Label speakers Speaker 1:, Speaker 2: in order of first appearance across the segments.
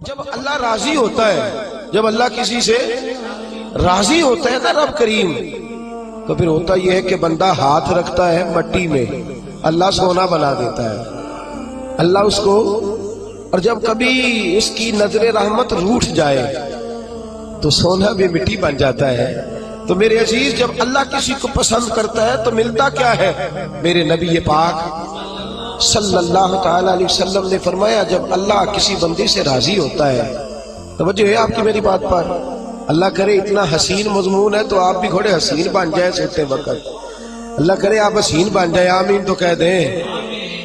Speaker 1: جب اللہ راضی ہوتا ہے، جب اللہ کسی سے راضی ہوتا ہے نا رب کریم، تو پھر ہوتا یہ ہے کہ بندہ ہاتھ رکھتا ہے مٹی میں، اللہ سونا بنا دیتا ہے اللہ اس کو۔ اور جب کبھی اس کی نظر رحمت روٹھ جائے تو سونا بھی مٹی بن جاتا ہے۔ تو میرے عزیز، جب اللہ کسی کو پسند کرتا ہے تو ملتا کیا ہے؟ میرے نبی پاک صلی اللہ تعالی علیہ وسلم نے فرمایا، جب اللہ کسی بندے سے راضی ہوتا ہے، توجہ ہے آپ کی میری بات پر، اللہ کرے اتنا حسین مضمون ہے تو آپ بھی گھوڑے حسین بن جائے سوتے وقت، اللہ کرے آپ حسین بن جائے، آمین تو کہہ دیں،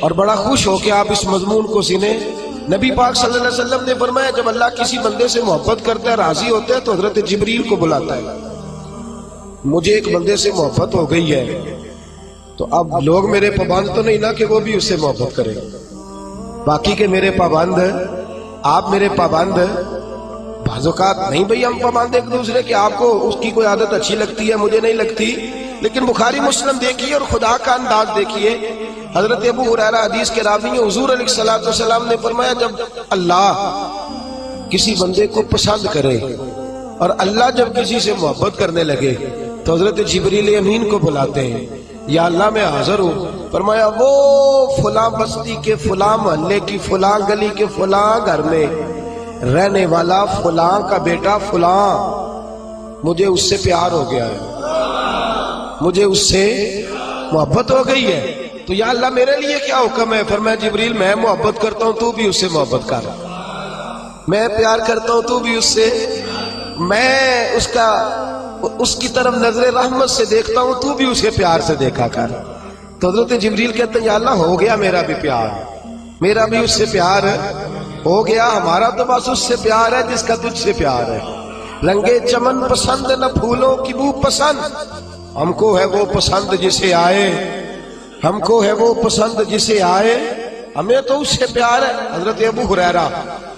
Speaker 1: اور بڑا خوش ہو کہ آپ اس مضمون کو سنیں۔ نبی پاک صلی اللہ علیہ وسلم نے فرمایا، جب اللہ کسی بندے سے محبت کرتا ہے، راضی ہوتا ہے، تو حضرت جبریل کو بلاتا ہے۔ مجھے ایک بندے سے محبت ہو گئی ہے، تو اب لوگ میرے پابند تو نہیں نا کہ وہ بھی اس سے محبت کریں، باقی کے میرے پابند، آپ میرے پابند، بعض اوقات نہیں بھئی ہم پابند ایک دوسرے کے، آپ کو اس کی کوئی عادت اچھی لگتی ہے، مجھے نہیں لگتی، لیکن بخاری مسلم دیکھیے اور خدا کا انداز دیکھیے۔ حضرت ابو ہریرہ حدیث کے راوی ہیں، حضور علیہ الصلوۃ والسلام نے فرمایا، جب اللہ کسی بندے کو پسند کرے اور اللہ جب کسی سے محبت کرنے لگے تو حضرت جبریل امین کو بلاتے ہیں، یا اللہ میں حاضر ہوں۔ فرمایا، وہ فلاں بستی کے فلاں محلے کی فلاں گلی کے فلاں گھر میں رہنے والا فلاں کا بیٹا فلاں، مجھے اس سے پیار ہو گیا ہے، مجھے اس سے محبت ہو گئی ہے، تو یا اللہ میرے لیے کیا حکم ہے؟ فرمایا، جبریل میں محبت کرتا ہوں، تو بھی اس سے محبت کر، میں پیار کرتا ہوں، تو بھی اس سے، میں اس کی طرف نظر رحمت سے دیکھتا ہوں، تو بھی اسے پیار سے دیکھا کر۔ تو حضرت جبریل کہتے ہیں، یا اللہ ہو گیا میرا بھی پیار، میرا بھی اس سے پیار ہو گیا، ہمارا تو بس اس سے پیار ہے جس کا تجھ سے پیار ہے۔ رنگے چمن پسند نہ پھولوں کی بو پسند، ہم کو ہے وہ پسند جسے آئے، ہم کو ہے وہ پسند جسے آئے، ہمیں تو اس سے پیار ہے۔ حضرت ابو ہریرہ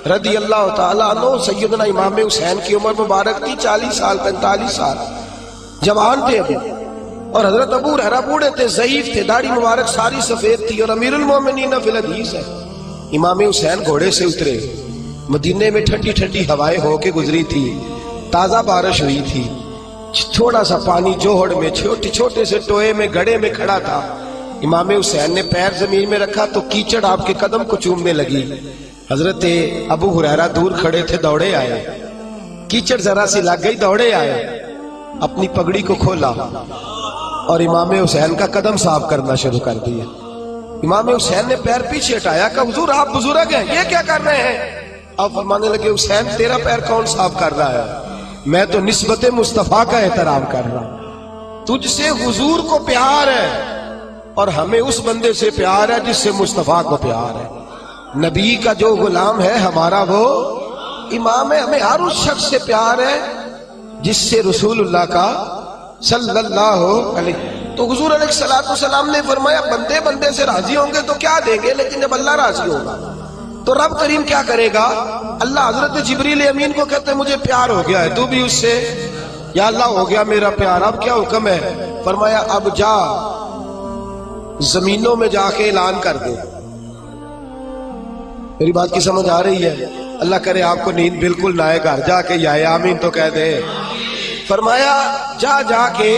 Speaker 1: رضی اللہ تعالیٰ عنہ، سیدنا امام حسین کی عمر مبارک تھی 40 سال 45 سال، جوان تھے ابو، اور حضرت ابو ہریرہ بوڑھے تھے، ضعیف تھے، داڑھی مبارک ساری سفید تھی، اور امیر المومنین فی الحدیث ہے۔ امام حسین گھوڑے سے اترے، مدینے میں ٹھنڈی ٹھنڈی ہوائیں ہو کے گزری تھی، تازہ بارش ہوئی تھی، تھوڑا سا پانی جوہڑ میں چھوٹے سے ٹوئے میں گڑھے میں کھڑا تھا۔ امام حسین نے پیر زمین میں رکھا تو کیچڑ آپ کے قدم کو چومنے لگی۔ حضرت ابو ہریرہ دور کھڑے تھے، دوڑے آئے، کیچڑ ذرا سی لگ گئی، دوڑے آئے، اپنی پگڑی کو کھولا اور امام حسین کا قدم صاف کرنا شروع کر دیا۔ امام حسین نے پیر پیچھے ہٹایا کہ حضور آپ بزرگ ہیں، یہ کیا کر رہے ہیں؟ آپ فرمانے لگے، حسین تیرا پیر کون صاف کر رہا ہے؟ میں تو نسبت مصطفیٰ کا احترام کر رہا ہوں، تجھ سے حضور کو پیار ہے اور ہمیں اس بندے سے پیار ہے جس سے مصطفیٰ کو پیار ہے۔ نبی کا جو غلام ہے ہمارا وہ امام ہے، ہمیں ہر اس شخص سے پیار ہے جس سے رسول اللہ کا صلی اللہ علیہ۔ تو حضور علیہ السلام نے فرمایا، بندے بندے سے راضی ہوں گے تو کیا دیں گے، لیکن جب اللہ راضی ہوگا تو رب کریم کیا کرے گا؟ اللہ حضرت جبریل امین کو کہتے ہیں، مجھے پیار ہو گیا ہے، تو بھی اس سے، یا اللہ ہو گیا میرا پیار، اب کیا حکم ہے؟ فرمایا، اب جا زمینوں میں جا کے اعلان کر دے۔ میری بات کی سمجھ آ رہی ہے؟ اللہ کرے آپ کو نیند بالکل نہ آئے، گھر جا کے یا آمین تو کہہ دے۔ فرمایا، جا کے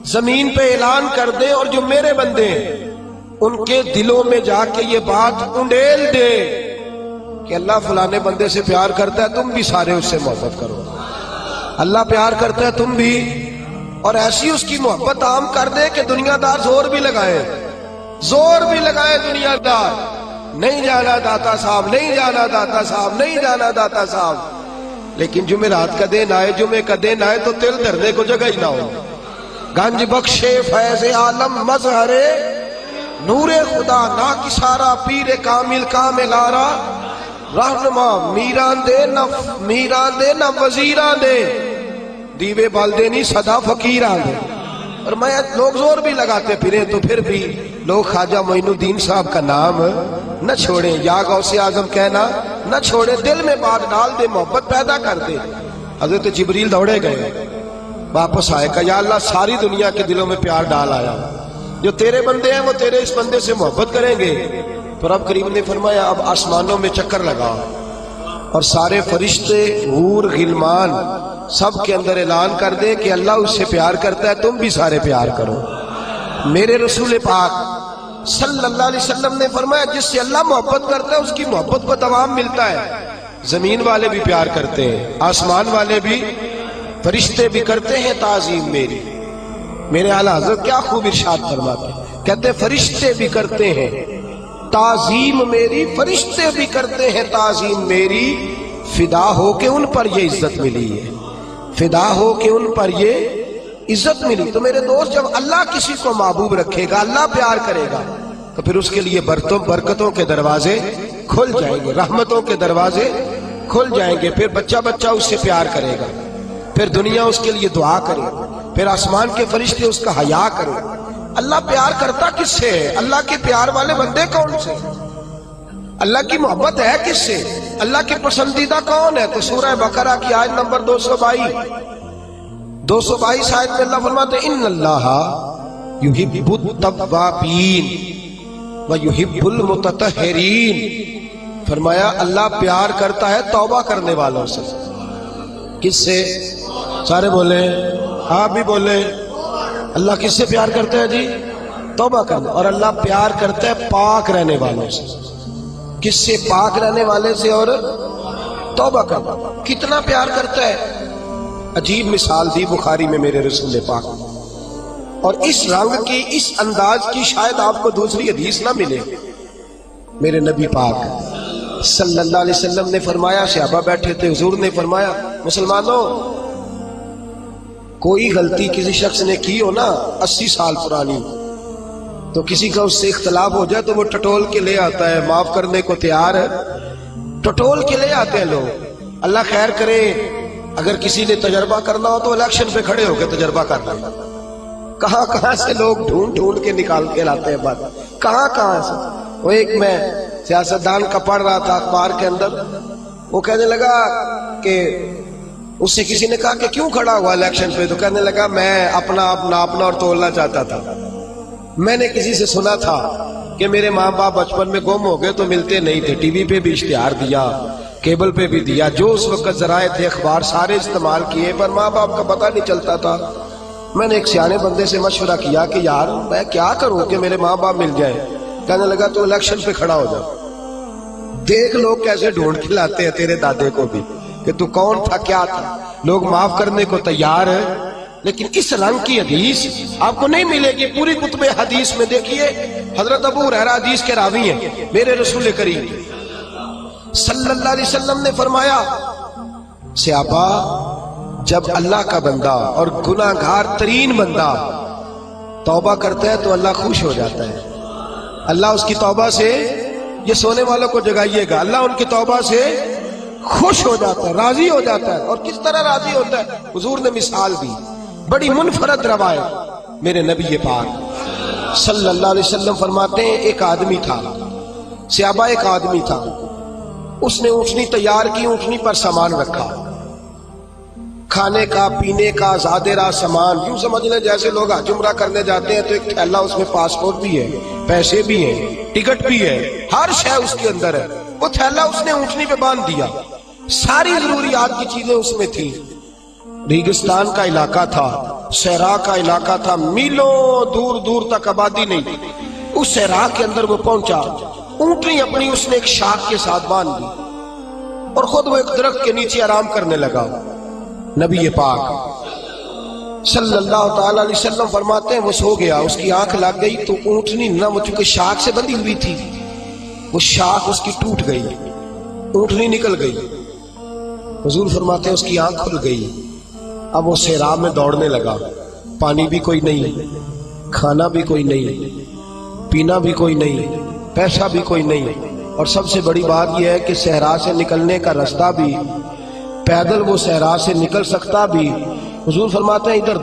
Speaker 1: زمین پہ اعلان کر دے، اور جو میرے بندے ان کے دلوں میں جا کے یہ بات انڈیل دے کہ اللہ فلانے بندے سے پیار کرتا ہے، تم بھی سارے اس سے محبت کرو، اللہ پیار کرتا ہے تم بھی، اور ایسی اس کی محبت عام کر دے کہ دنیا دار زور بھی لگائے دنیا دار، نہیں جانا داتا صاحب، نہیں جانا داتا صاحب، نہیں جانا داتا صاحب، لیکن جمعرات کا دن آئے، جمعے کا دن آئے تو تل دھرنے کو جگہ ہی نہ ہو۔ گنج بخشے فیض عالم مظہر نور خدا نا کسارا، پیر کامل کامل آرا، رہنما میران دے نہ وزیران دے، دیوے بالدے نہیں صدا فقیران دے۔ اور میں لوگ زور بھی لگاتے پھریں تو پھر بھی لوگ خواجہ معین الدین صاحب کا نام نہ چھوڑیں، یا غوث اعظم کہنا نہ چھوڑیں، دل میں بات ڈال دے، محبت پیدا کر دے۔ حضرت جبریل دوڑے گئے، واپس آئے، کہا، یا اللہ ساری دنیا کے دلوں میں پیار ڈال آیا، جو تیرے بندے ہیں وہ تیرے اس بندے سے محبت کریں گے۔ تو رب کریم نے فرمایا، اب آسمانوں میں چکر لگا، اور سارے فرشتے حور غلمان سب کے اندر اعلان کر دے کہ اللہ اس سے پیار کرتا ہے، تم بھی سارے پیار کرو۔ میرے رسول پاک صلی اللہ علیہ وسلم نے فرمایا جس سے اللہ محبت کرتا ہے اس کی محبت کو دوام ملتا ہے۔ زمین والے بھی پیار کرتے ہیں، آسمان والے بھی، فرشتے بھی کرتے ہیں تعظیم میری۔ میرے اعلیٰ حضرت کیا خوب ارشاد فرماتے ہیں، کہتے ہیں فرشتے بھی کرتے ہیں تعظیم میری، فرشتے بھی کرتے ہیں تعظیم میری، فدا ہو کے ان پر یہ عزت ملی ہے، فدا ہو کے ان پر یہ عزت ملی۔ تو میرے دوست، جب اللہ کسی کو محبوب رکھے گا، اللہ پیار کرے گا، تو پھر اس کے لیے برکتوں کے دروازے کھل جائیں گے، رحمتوں کے دروازے کھل جائیں گے۔ پھر بچہ بچہ اس سے پیار کرے گا، پھر دنیا اس کے لیے دعا کرے گا، پھر آسمان کے فرشتے اس کا حیا کرے گا۔ اللہ پیار کرتا کس سے ہے؟ اللہ کے پیار والے بندے کون سے؟ اللہ کی محبت ہے کس سے؟ اللہ کے پسندیدہ کون ہے؟ تو سورہ بقرہ کی آیت نمبر 222 آیت میں اللہ فرماتے ہیں ان اللہ یحب التوابین ویحب المتطہرین۔ فرمایا اللہ پیار کرتا ہے توبہ کرنے والوں سے۔ کس سے؟ سارے بولے، آپ بھی بولے، اللہ کس سے پیار کرتا ہے جی؟ توبہ کرنا۔ اور اللہ پیار کرتا ہے پاک رہنے والوں سے۔ کس سے؟ پاک رہنے والے سے اور توبہ کرنا۔ کتنا پیار کرتا ہے؟ عجیب مثال دی بخاری میں میرے رسول پاک، اور اس رنگ کی، اس انداز کی شاید آپ کو دوسری حدیث نہ ملے۔ میرے نبی پاک صلی اللہ علیہ وسلم نے فرمایا، صحابہ بیٹھے تھے، حضور نے فرمایا مسلمانوں کوئی غلطی کسی شخص نے کی ہو نا 80 سال پرانی، تو کسی کا اس سے اختلاف ہو جائے تو وہ ٹٹول کے لے آتا ہے، معاف کرنے کو تیار ہے، ٹٹول کے لے آتے ہیں لوگ۔ اللہ خیر کرے، اگر کسی نے تجربہ کرنا ہو تو الیکشن پہ کھڑے ہو کے تجربہ کر لیں۔ کہاں کہاں سے لوگ ڈھونڈ کے نکال کے لاتے ہیں بات، کہاں سے۔ وہ ایک میں سیاستدان کا پڑھ رہا تھا اخبار کے اندر، وہ کہنے لگا کہ اس سے کسی نے کہا کہ کیوں کھڑا ہوا الیکشن پہ، تو کہنے لگا میں اپنا آپ ناپنا اور تولنا چاہتا تھا۔ میں نے کسی سے سنا تھا کہ میرے ماں باپ بچپن میں گم ہو گئے تو ملتے نہیں تھے، ٹی وی پہ بھی اشتہار دیا، کیبل پہ بھی دیا، جو اس وقت ذرائع تھے اخبار سارے استعمال کیے، پر ماں باپ کا پتہ نہیں چلتا تھا۔ میں نے ایک سیانے بندے سے مشورہ کیا کہ یار میں کیا کروں کہ میرے ماں باپ مل جائیں۔ کہنے لگا تو الیکشن پہ کھڑا ہو جا، دیکھ لوگ کیسے ڈھونڈ کے لاتے ہیں تیرے دادے کو بھی کہ تو کون تھا کیا تھا۔ لوگ معاف کرنے کو تیار ہے، لیکن اس رنگ کی حدیث آپ کو نہیں ملے گی۔ پوری کتب حدیث میں دیکھیے، حضرت ابو ہریرہ حدیث کے راوی ہیں، میرے رسول کریم صلی اللہ علیہ وسلم نے فرمایا صحابہ جب اللہ کا بندہ اور گناہ گار ترین بندہ توبہ کرتا ہے تو اللہ خوش ہو جاتا ہے۔ اللہ اس کی توبہ سے، یہ سونے والوں کو جگائیے گا، اللہ ان کی توبہ سے خوش ہو جاتا ہے، راضی ہو جاتا ہے۔ اور کس طرح راضی ہوتا ہے؟ حضور نے مثال دی، بڑی منفرد روایت میرے نبی پاک صلی اللہ علیہ وسلم فرماتے ہیں ایک آدمی تھا، صحابہ ایک آدمی تھا، اس نے اونٹنی تیار کی، اونٹنی پر سامان رکھا، کھانے کا پینے کا زادرہ سامان، یوں سمجھ لیں جیسے لوگ حج عمرہ کرنے جاتے ہیں تو ایک تھیلا، اس میں پاسپورٹ بھی ہے، پیسے بھی ہیں، ٹکٹ بھی ہے، ہر شے اس کے اندر ہے۔ وہ تھیلا اس نے اونٹنی پہ باندھ دیا، ساری ضروریات کی چیزیں اس میں تھی۔ ریگستان کا علاقہ تھا، صحرا کا علاقہ تھا، میلوں دور دور تک آبادی نہیں تھی۔ اس صحرا کے اندر وہ پہنچا، اونٹنی اپنی اس نے ایک شاخ کے ساتھ باندھ دی اور خود وہ ایک درخت کے نیچے آرام کرنے لگا۔ نبی پاک صلی اللہ تعالی علیہ وسلم فرماتے ہیں وہ سو گیا، اس کی آنکھ لگ گئی تو اونٹنی نہ، وہ چونکہ شاخ سے بندھی ہوئی تھی، وہ شاخ اس کی ٹوٹ گئی، اونٹنی نکل گئی۔ حضور فرماتے ہیں اس کی آنکھ کھل گئی، اب وہ صحرا میں دوڑنے لگا، پانی بھی کوئی نہیں، کھانا بھی کوئی نہیں، پینا بھی کوئی نہیں، پیسہ بھی کوئی نہیں، اور سب سے بڑی بات یہ ہے کہ صحرا سے نکلنے کا راستہ بھی، پیدل وہ صحرا سے نکل سکتا بھی۔ حضور فرماتے ہیں ادھر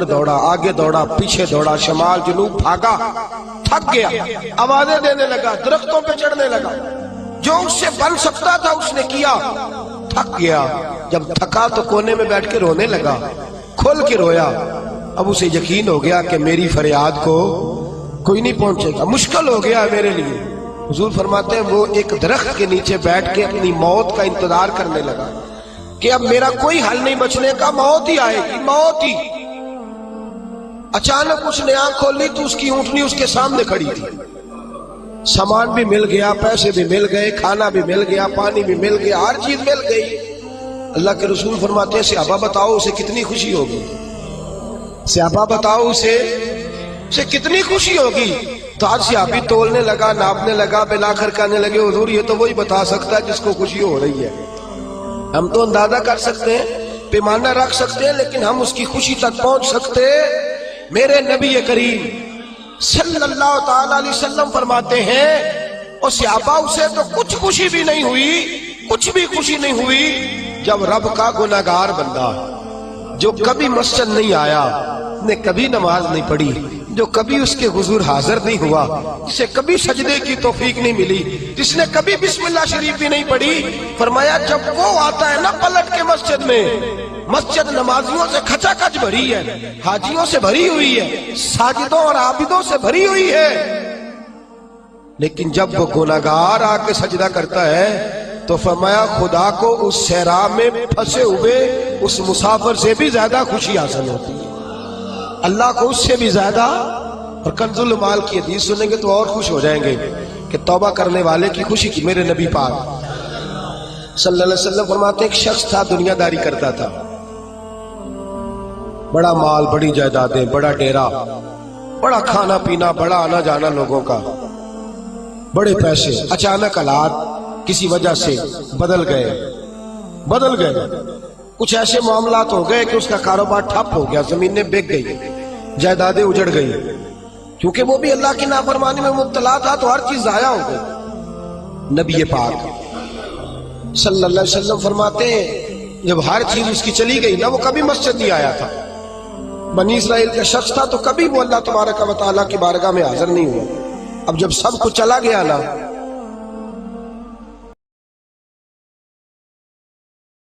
Speaker 1: دوڑا، آگے دوڑا، پیچھے دوڑا، شمال جنوب بھاگا، تھک گیا، آوازیں دینے لگا، درختوں پہ چڑھنے لگا، جو اس سے بن سکتا تھا اس نے کیا، تھک گیا۔ جب تھکا تو کونے میں بیٹھ کے رونے لگا، کھول کے رویا۔ اب اسے یقین ہو گیا کہ میری فریاد کو کوئی نہیں پہنچے گا، مشکل ہو گیا میرے لیے، حضور فرماتے ہیں وہ ایک درخت کے نیچے بیٹھ کے اپنی موت کا انتظار کرنے لگا کہ اب میرا کوئی حل نہیں بچنے کا، موت ہی آئے گی، موت ہی۔ اچانک اس نے آنکھ کھولی تو اس کی اونٹنی اس کے سامنے کھڑی تھی، سامان بھی مل گیا، پیسے بھی مل گئے، کھانا بھی مل گیا، پانی بھی مل گیا، ہر چیز مل گئی۔ اللہ کے رسول فرماتے ہیں صحابہ بتاؤ اسے کتنی خوشی ہوگی، صحابہ بتاؤ اسے کتنی خوشی ہوگی۔ تو آج صحابی تولنے لگا، ناپنے لگا، بلاخر کہنے لگے حضور یہ تو وہی بتا سکتا ہے جس کو خوشی ہو رہی ہے، ہم تو اندازہ کر سکتے ہیں، پیمانہ رکھ سکتے ہیں، لیکن ہم اس کی خوشی تک پہنچ سکتے۔ میرے نبی کریم صلی اللہ تعالی علیہ وسلم فرماتے ہیں اور صحابہ اسے تو کچھ خوشی بھی نہیں ہوئی، کچھ بھی خوشی نہیں ہوئی جب رب کا گناہگار بندہ جو کبھی مسجد نہیں آیا، نے کبھی نماز نہیں پڑھی، جو کبھی اس کے حضور حاضر نہیں ہوا، جسے کبھی سجدے کی توفیق نہیں ملی، جس نے کبھی بسم اللہ شریف بھی نہیں پڑھی، فرمایا جب وہ آتا ہے نا پلٹ کے مسجد میں، مسجد نمازیوں سے کھچا کھچ بھری ہے، حاجیوں سے بھری ہوئی ہے، ساجدوں اور عابدوں سے بھری ہوئی ہے، لیکن جب وہ گناہگار آ کے سجدہ کرتا ہے تو فرمایا خدا کو اس صحرا میں پھنسے ہوئے اس مسافر سے بھی زیادہ خوشی حاصل ہوتی ہے، اللہ کو اس سے بھی زیادہ۔ اور کنز المال کی حدیث سنیں گے تو اور خوش ہو جائیں گے کہ توبہ کرنے والے کی خوشی کی۔ میرے نبی پاک صلی اللہ علیہ وسلم فرماتے ہیں ایک شخص تھا، دنیا داری کرتا تھا، بڑا مال، بڑی جائیدادیں، بڑا ڈیرا، بڑا کھانا پینا، بڑا آنا جانا لوگوں کا، بڑے پیسے۔ اچانک حالات کسی وجہ سے بدل گئے، کچھ ایسے معاملات ہو گئے کہ اس کا کاروبار ٹھپ ہو گیا، زمینیں بک گئی، جائیدادیں اجڑ گئی، کیونکہ وہ بھی اللہ کی نافرمانی میں مبتلا تھا تو ہر چیز ضائع ہو گئی۔ نبی پاک صلی اللہ علیہ وسلم فرماتے ہیں جب ہر چیز اس کی چلی گئی نا، وہ کبھی مسجد نہیں آیا تھا، بنی اسرائیل کا شخص تھا، تو کبھی وہ اللہ تبارک و تعالیٰ کی بارگاہ میں حاضر نہیں ہوا۔ اب جب سب کچھ چلا گیا نا